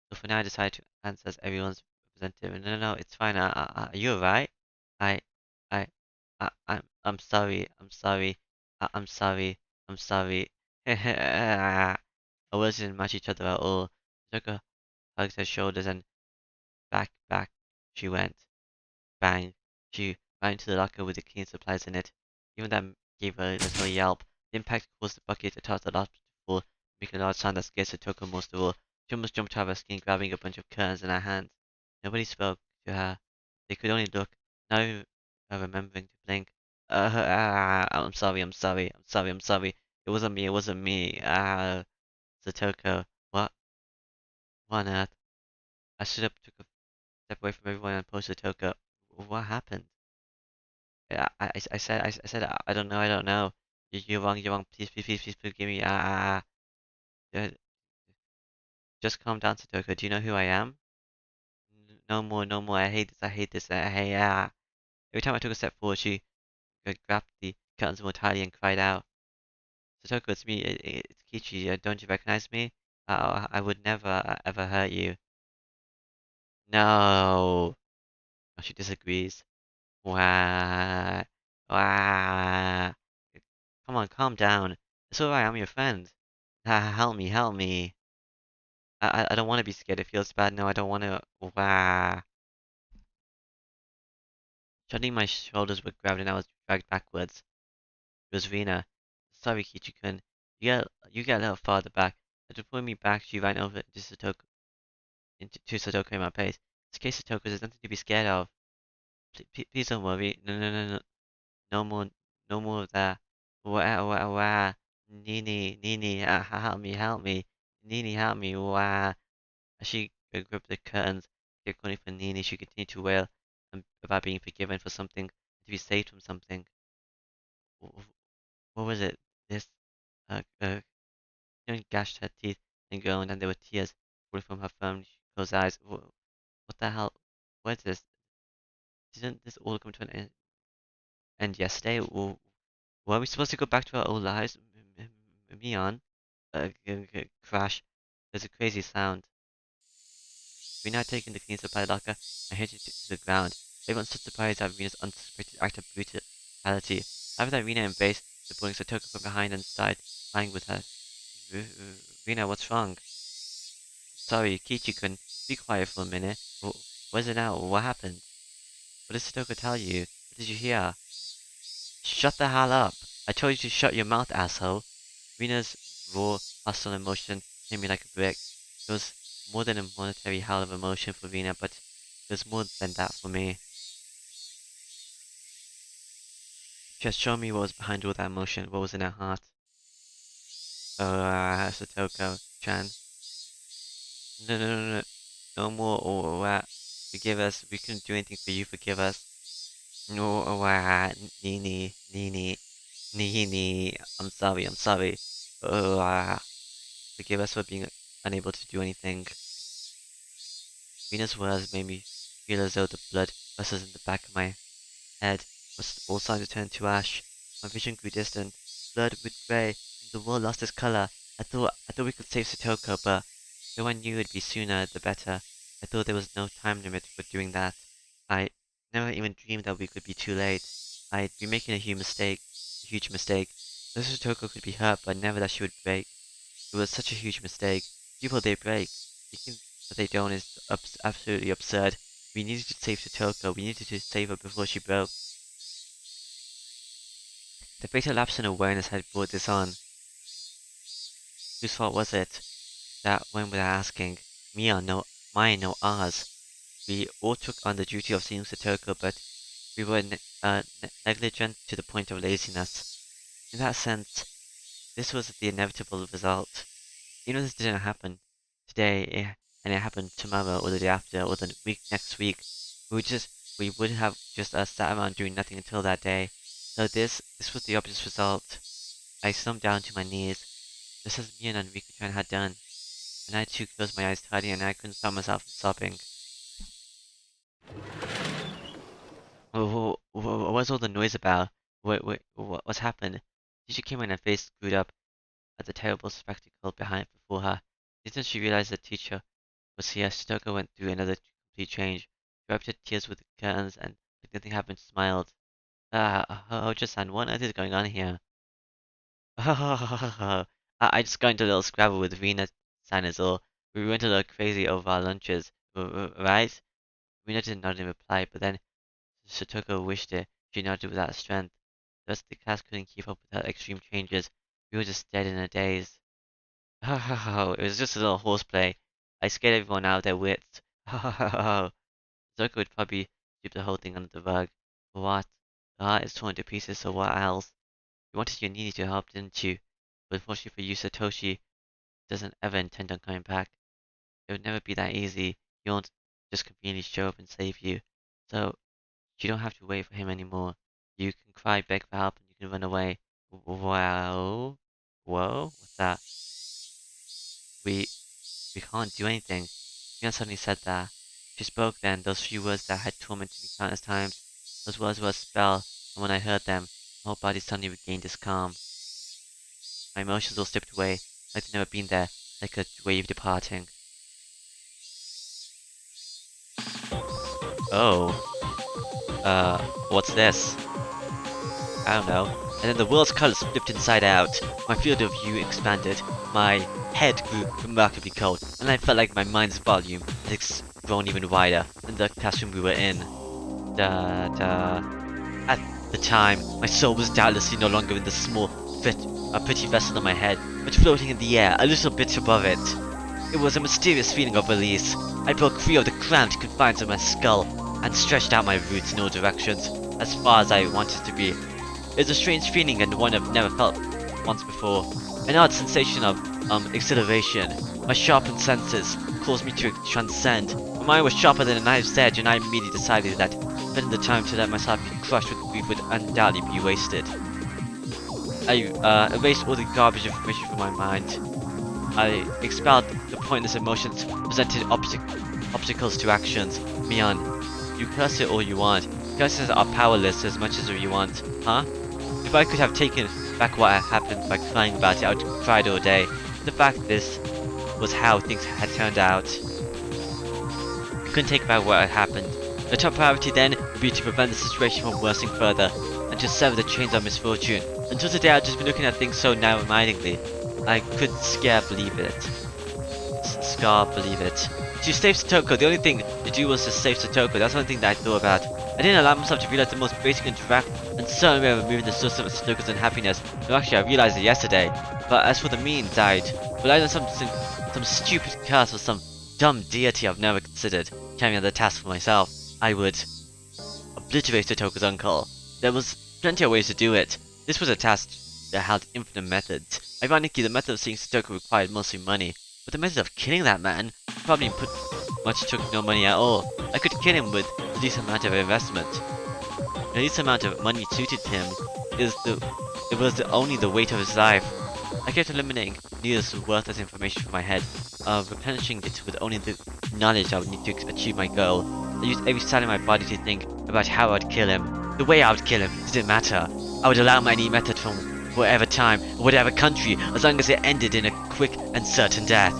So for now, I decided to answer as everyone's representative. No, no, no, it's fine. Are you alright? I, I, I'm sorry. I'm sorry. I'm sorry. I'm sorry. Our words didn't match each other at all. Took hugged her shoulders and back she went. Bang! She ran into the locker with the cleaning supplies in it. Even that gave her a little yelp. The impact caused the bucket to toss the lot to fall, making a loud sound that scared Satoko most of all. She almost jumped out of her skin, grabbing a bunch of curtains in her hands. Nobody spoke to her. They could only look, not even remembering to blink. I'm sorry, I'm sorry, I'm sorry, I'm sorry. It wasn't me, it wasn't me. Satoko. What on earth? I stood up, took a step away from everyone and approached Satoko. What happened? I said, I don't know, I don't know. You're wrong, you're wrong. Please, please, please, please forgive me. Uh, just calm down, Satoko. Do you know who I am? No more, no more. I hate this, I hate this. Every time I took a step forward, she grabbed the curtains more tightly and cried out, Satoko, it's me, it's Kichi. Don't you recognize me? I would never, ever hurt you. No. Oh, she disagrees. Wah. Wah. Come on, calm down. It's alright, I'm your friend. Help me, help me. I don't want to be scared. It feels bad. No, I don't want to. Wah. Suddenly my shoulders were grabbed and I was dragged backwards. It was Rena. Sorry, Kichi-kun. You get a little farther back. After pulling me back, she ran over to Satoko in my place. It's okay, Satoko, there's nothing to be scared of. Please don't worry. No, no, no, no. No more, no more of that. Wah, wah, wah. Nini, help me, help me. Nini, help me, wah. As she gripped the curtains, kept calling for Nini, she continued to wail about being forgiven for something, to be saved from something. What was it? This, Karen gashed her teeth and groaned, and there were tears falling from her firmly closed eyes. What the hell? What is this? Didn't this all come to an end yesterday? Were we supposed to go back to our old lives? Mion? Crash. There's a crazy sound. We now taken the clean supply locker and hit it to the ground. Everyone stood surprised at Rena's unsuspected act of brutality. After that, Rena embraced the boy Satoko from behind and started crying with her. Rena, what's wrong? Sorry, Kichi-kun. Be quiet for a minute. Where's it now? What happened? What did Satoko tell you? What did you hear? Shut the hell up! I told you to shut your mouth, asshole! Rena's raw, hostile emotion hit me like a brick. It was more than a monetary howl of emotion for Rena, but it was more than that for me. She had shown me what was behind all that emotion, what was in her heart. Satoko-chan. No, no, no, no. No more, forgive us. We couldn't do anything for you, forgive us. No, Nini. I'm sorry, I'm sorry. Forgive us for being unable to do anything. Rena's words made me feel as though the blood vessels in the back of my head was all starting to turn to ash. My vision grew distant. Blood with grey, and the world lost its color. I thought we could save Satoko, but though I knew it'd be sooner the better, I thought there was no time limit for doing that. I never even dreamed that we could be too late. I'd be making a huge mistake. This Satoko could be hurt, but never that she would break. It was such a huge mistake. People, they break. Thinking that they don't is absolutely absurd. We needed to save Satoko. We needed to save her before she broke. The fatal lapse in awareness had brought this on. Whose fault was it? That went without asking. Mine, no ours. We all took on the duty of seeing Satoko, but we were negligent to the point of laziness. In that sense, this was the inevitable result. Even if this didn't happen today, and it happened tomorrow or the day after or the next week, we would have just sat around doing nothing until that day. So this was the obvious result. I slumped down to my knees, just as me and Enrico-chan had done, and I too closed my eyes tightly and I couldn't stop myself from sobbing. What's all the noise about? What's happened? She came in, her face screwed up. at the terrible spectacle before her. The instant she realized the teacher was here, Stoker went through another complete change. She wiped her tears with the curtains and, like nothing happened, smiled. Ojo-san, what on earth is going on here? I just got into a little scrabble with Rina-san is all. We went a little crazy over our lunches, right? Rina did not even reply, but then Satoko wished it. She nodded without strength. The rest of the class couldn't keep up with her extreme changes. We were just dead in a daze. It was just a little horseplay. I scared everyone out of their wits. Satoko would probably sweep the whole thing under the rug. For what? The heart is torn to pieces, so what else? You wanted your Nini to help, didn't you? But unfortunately for you, Satoshi doesn't ever intend on coming back. It would never be that easy. He won't just conveniently show up and save you. So, you don't have to wait for him anymore. You can cry, beg for help, and you can run away. Wow. Whoa? What's that? We can't do anything. Mia suddenly said that. She spoke then, those few words that had tormented me countless times. Those words were a spell, and when I heard them, my whole body suddenly regained its calm. My emotions all slipped away, like they'd never been there, like a wave departing. Oh. What's this? I don't know. And then the world's colors flipped inside out. My field of view expanded. My head grew remarkably cold, and I felt like my mind's volume had grown even wider than the classroom we were in. At the time, my soul was doubtlessly no longer in the small, pretty vessel in my head, but floating in the air, a little bit above it. It was a mysterious feeling of release. I broke free of the cramped confines of my skull and stretched out my roots in all directions, as far as I wanted to be. It was a strange feeling and one I've never felt once before. An odd sensation of, exhilaration. My sharpened senses caused me to transcend. My mind was sharper than a knife's edge, and I immediately decided that spending the time to let myself be crushed with grief would undoubtedly be wasted. I erased all the garbage information from my mind. I expelled the pointless emotions, presented obstacles to actions. Mian, you curse it all you want. Curses are powerless as much as you want, huh? If I could have taken back what had happened by crying about it, I would have cried all day. The fact this was how things had turned out. I couldn't take back what had happened. The top priority then would be to prevent the situation from worsening further, and to sever the chains of misfortune. Until today I'd just been looking at things so narrow-mindedly. I could scarce believe it. To save Satoko, the only thing to do was to save Satoko. That's the only thing that I thought about. I didn't allow myself to realize the most basic and direct and certain way of removing the source of Satoko's unhappiness. No, actually, I realized it yesterday. But as for the means, I'd relied on some stupid curse or some dumb deity I've never considered carrying out the task for myself. I would obliterate Satoko's uncle. There was plenty of ways to do it. This was a task that held infinite methods. Ironically, the method of seeing Satoko required mostly money, but the method of killing that man probably took no money at all. I could kill him with the least amount of investment. The least amount of money suited him it was only the weight of his life. I kept eliminating needless worthless information from my head, replenishing it with only the knowledge I would need to achieve my goal. I used every cell in my body to think about how I would kill him. The way I would kill him didn't matter. I would allow any method from whatever time, whatever country, as long as it ended in a quick and certain death.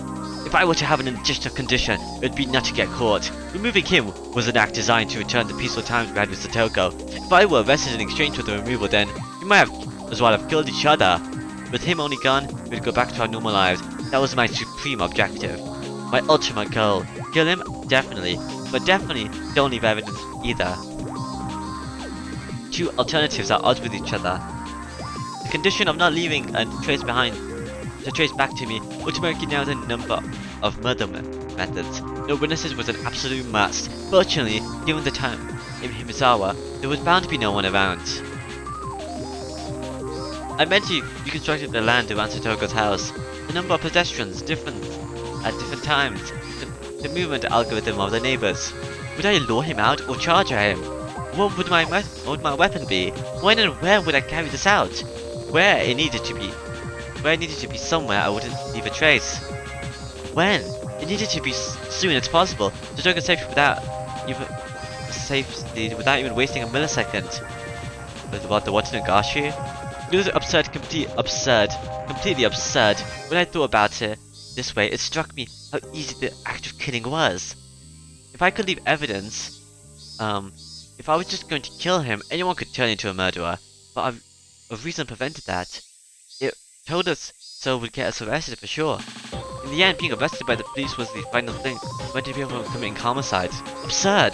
If I were to have an additional condition, it would be not to get caught. Removing him was an act designed to return the peaceful times we had with Satoko. If I were arrested in exchange for the removal, then we might have as well have killed each other. With him only gone, we'd go back to our normal lives. That was my supreme objective. My ultimate goal. Kill him? Definitely. But definitely don't leave evidence either. Two alternatives are odds with each other. The condition of not leaving a trace behind to trace back to me automatically narrows the number of murder methods. No witnesses was an absolute must. Fortunately, given the time in Himisawa, there was bound to be no one around. I mentally reconstructed the land around Satoko's house. The number of pedestrians different at different times. The movement algorithm of the neighbors. Would I lure him out or charge at him? What would my weapon be? When and where would I carry this out? Where it needed to be somewhere I wouldn't leave a trace. When? It needed to be soon as possible. Satoko's safety without even wasting a millisecond. But about the Tatarigoroshi? It was absurd, completely absurd. When I thought about it this way, it struck me how easy the act of killing was. If I could leave evidence, if I was just going to kill him, anyone could turn into a murderer. But a reason prevented that. It told us so would get us arrested for sure. In the end, being arrested by the police was the final thing preventing people from committing homicide. Absurd!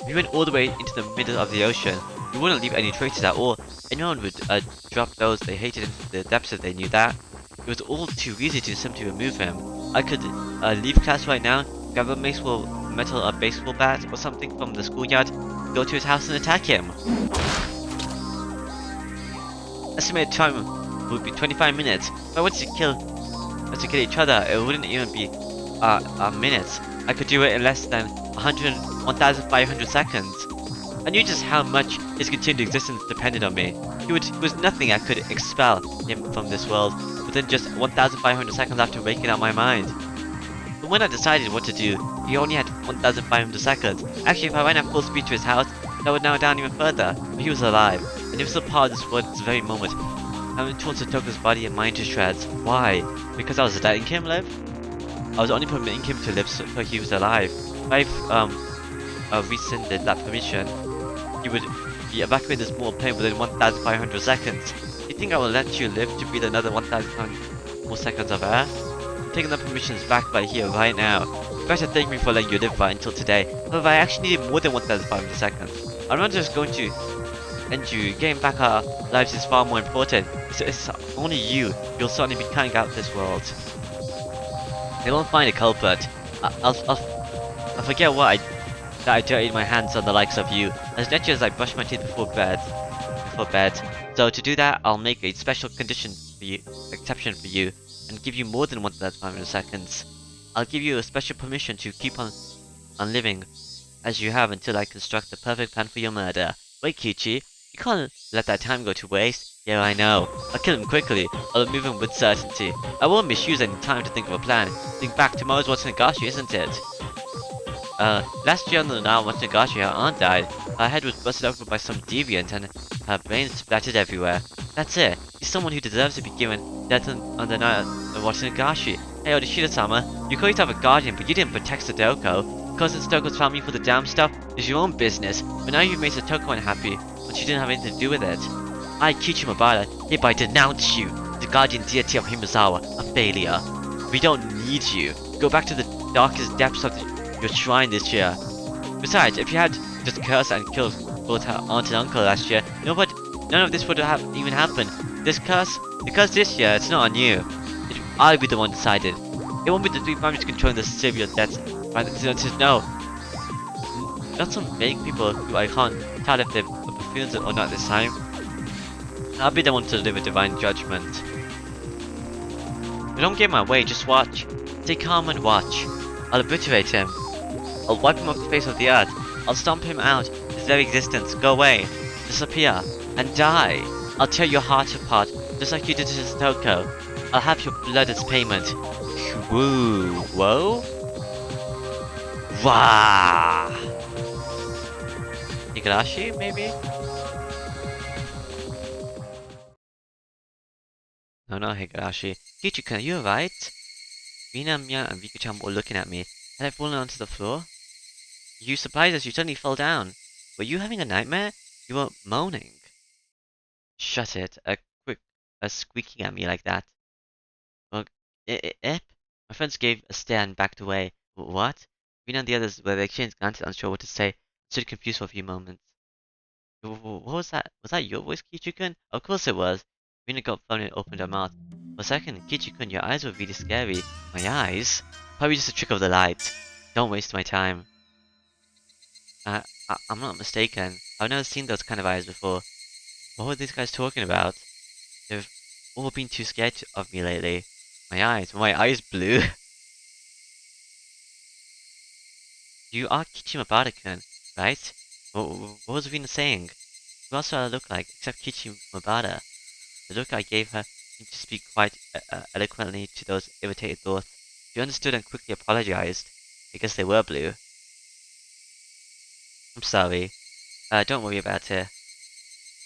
We went all the way into the middle of the ocean. We wouldn't leave any traces at all. Anyone would drop those they hated into the depths if they knew that. It was all too easy to simply remove him. I could leave class right now, grab a baseball bat or something from the schoolyard, go to his house and attack him. Estimated time would be 25 minutes. If I wanted to kill each other, it wouldn't even be minutes. I could do it in less than 1,500 seconds. I knew just how much his continued existence depended on me. He was nothing I could expel him from this world within just 1,500 seconds after waking up my mind. But when I decided what to do, he only had 1,500 seconds. Actually, if I ran at full speed to his house, that would narrow down even further. But he was alive, and he was still part of this world at this very moment. Having torn Satoku's body and mind to shreds. Why? Because I was letting him live? I was only permitting him to live so he was alive. If I've rescinded that permission, he would be evacuated this mortal plane within 1,500 seconds. Do you think I will let you live to breathe another 1,500 more seconds of air? I'm taking the permissions back right here, right now. You guys should thank me for letting you live right until today. However, I actually needed more than 1,500 seconds. I'm not just going to end you. Getting back our lives is far more important. It's only you. You'll certainly be carrying out this world. They won't find a culprit. I'll forget that I dirtied my hands on the likes of you, as naturally as I brush my teeth before bed. So to do that, I'll make a special exception for you, and give you more than 1,500 seconds. I'll give you a special permission to keep on living as you have until I construct the perfect plan for your murder. Wait, Kichi, you can't let that time go to waste. Yeah, I know. I'll kill him quickly. I'll remove him with certainty. I won't misuse any time to think of a plan. Think back, tomorrow's what's Higurashi, isn't it? Last year on the night when Higurashi, her aunt died, her head was busted open by some deviant and her brains splattered everywhere. That's it. He's someone who deserves to be given death on the night of watching Higurashi. Hey, Odashida-sama, you call yourself a guardian, but you didn't protect Sadoko. Because Satoko's family for the damn stuff is your own business, but now you've made Satoko unhappy, but she didn't have anything to do with it. I, Kichi Mabara, hereby denounce you, the guardian deity of Himizawa, a failure. We don't need you. Go back to the darkest depths of your shrine this year. Besides, if you had just cursed and killed both her aunt and uncle last year, none of this would have even happened. The curse this year, it's not on you. I'll be the one decided. It won't be the three families controlling the severe debts. No. Not some vague people who I can't tell if they're buffoons or not this time. I'll be the one to deliver divine judgment. But don't get in my way, just watch. Stay calm and watch. I'll obliterate him. I'll wipe him off the face of the earth. I'll stomp him out, his very existence. Go away. Disappear. And die. I'll tear your heart apart, just like you did to Satoko. I'll have your blood as payment. Woo. Whoa? Wah! Higurashi, maybe? No, not Higurashi. Kichi-kun, are you alright? Rina, Mia, and Riku-chan were all looking at me. Had I fallen onto the floor? You surprised us, you suddenly fell down. Were you having a nightmare? You were moaning. Shut it. Squeaking at me like that. Well, Ip? My friends gave a stare and backed away. What? Rina and the others were exchanged glances, unsure what to say. Stood confused for a few moments. What was that? Was that your voice, Kichi-kun? Of course it was. Rina got phone and opened her mouth. For a second, Kichi-kun, your eyes were really scary. My eyes? Probably just a trick of the light. Don't waste my time. I'm not mistaken. I've never seen those kind of eyes before. What were these guys talking about? They've all been too scared of me lately. My eyes? Were my eyes blue? You are Kichi Mabara-kun, right? What was Rina saying? Who else do I look like, except Kichi Mabara? The look I gave her seemed to speak quite eloquently to those irritated thoughts. She understood and quickly apologized. I guess they were blue. I'm sorry. Don't worry about it.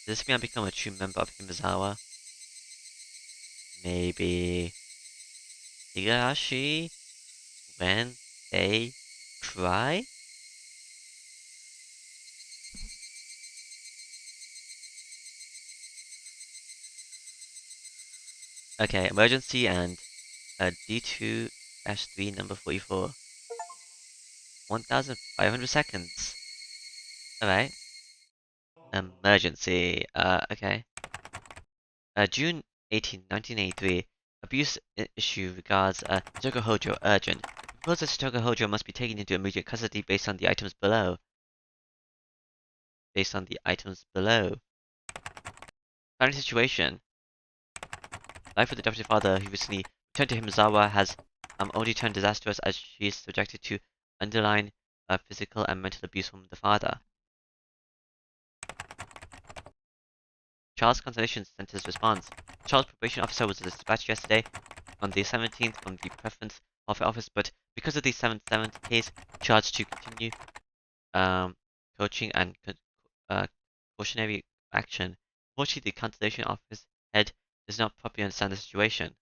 Does this mean I become a true member of Himizawa? Maybe Higurashi when they cry? Okay, emergency and D2-3 number 44. 1,500 seconds. Alright. Emergency. Okay. June 18, 1983. Abuse issue regards Shitoku Hojo urgent. It proposes that Shitoku Hojo must be taken into immediate custody based on the items below. Current situation. Life with the adopted father who recently returned to Himizawa has only turned disastrous as she is subjected to underlying physical and mental abuse from the father. Child's Consolation Center's response. The child's probation officer was dispatched yesterday on the 17th from the Preference Office, but because of the 7/7 case, charged to continue coaching and cautionary action. Unfortunately, the Consolation Office head does not properly understand the situation.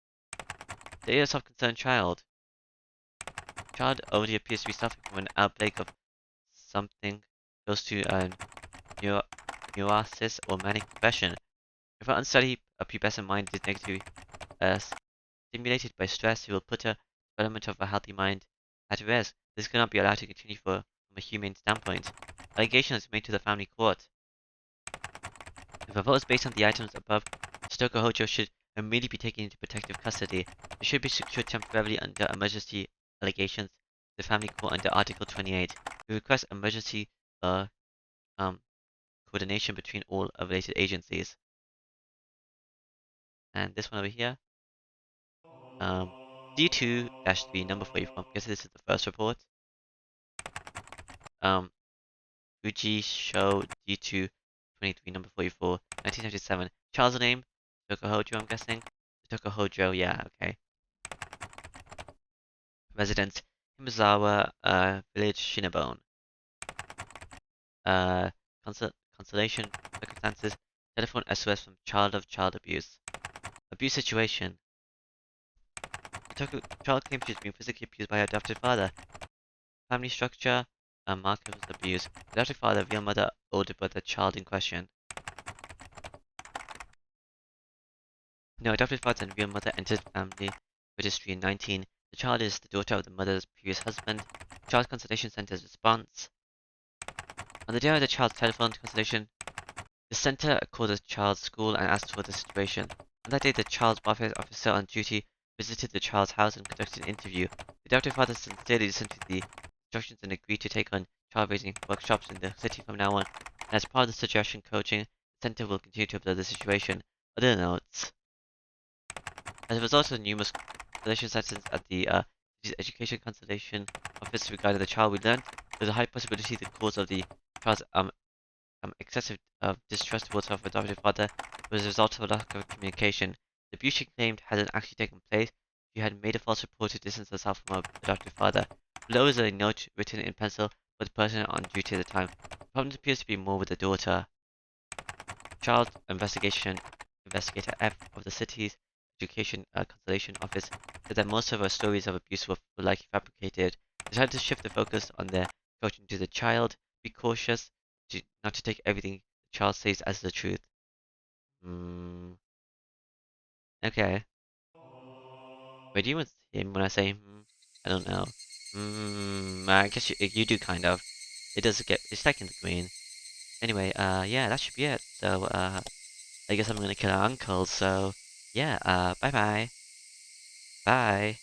The area of concerned child. Child already appears to be suffering from an outbreak of something close to neurosis or manic depression. If an unsteady pubescent mind is negatively stimulated by stress, it will put the development of a healthy mind at risk. This cannot be allowed to continue from a humane standpoint. Allegation is made to the family court. If proposed based on the items above, Shitoko Hojo should immediately be taken into protective custody. It should be secured temporarily under emergency allegations to the family court under Article 28. We request emergency coordination between all related agencies. And this one over here, D2-3 number 44. I guess this is the first report. Fuji Show D2-23 number 44, 1997. Child's name, Shitoko Hojo, I'm guessing. Shitoko Hojo, yeah, okay. Residence, Himizawa, Village, Shinabone. Consolation, circumstances, telephone SOS from child of child abuse. Abuse situation. The child claims she's been physically abused by her adopted father. Family structure, markers of abuse. Adopted father, real mother, older brother, child in question. No, adopted father and real mother entered family registry in 19. The child is the daughter of the mother's previous husband. Child Consultation Center's response. On the day of the child's telephone consultation, the center called the child's school and asked for the situation. On that day, the child's welfare officer on duty visited the child's house and conducted an interview. The adopted father sincerely listened to the instructions and agreed to take on child-raising workshops in the city from now on. And as part of the suggestion coaching, the center will continue to observe the situation. Other notes. As a result of the numerous consultation sessions at the Education Consultation Office regarding the child, we learned there's a high possibility the cause of the child's excessive distrust towards her adopted father was a result of a lack of communication. The abuse she claimed hadn't actually taken place. She had made a false report to distance herself from her adopted father. Below is a note written in pencil by the person on duty at the time. The problem appears to be more with the daughter. Child Investigator F of the city's Education Consultation Office said that most of her stories of abuse were likely fabricated. They tried to shift the focus on their coaching to the child. Be cautious not to take everything the child says as the truth. Okay. Wait, do you want him when I say I don't know. I guess you do kind of. It does get, it's second the green. Anyway, yeah, that should be it. So, I guess I'm gonna kill our uncle, so, yeah, bye bye. Bye.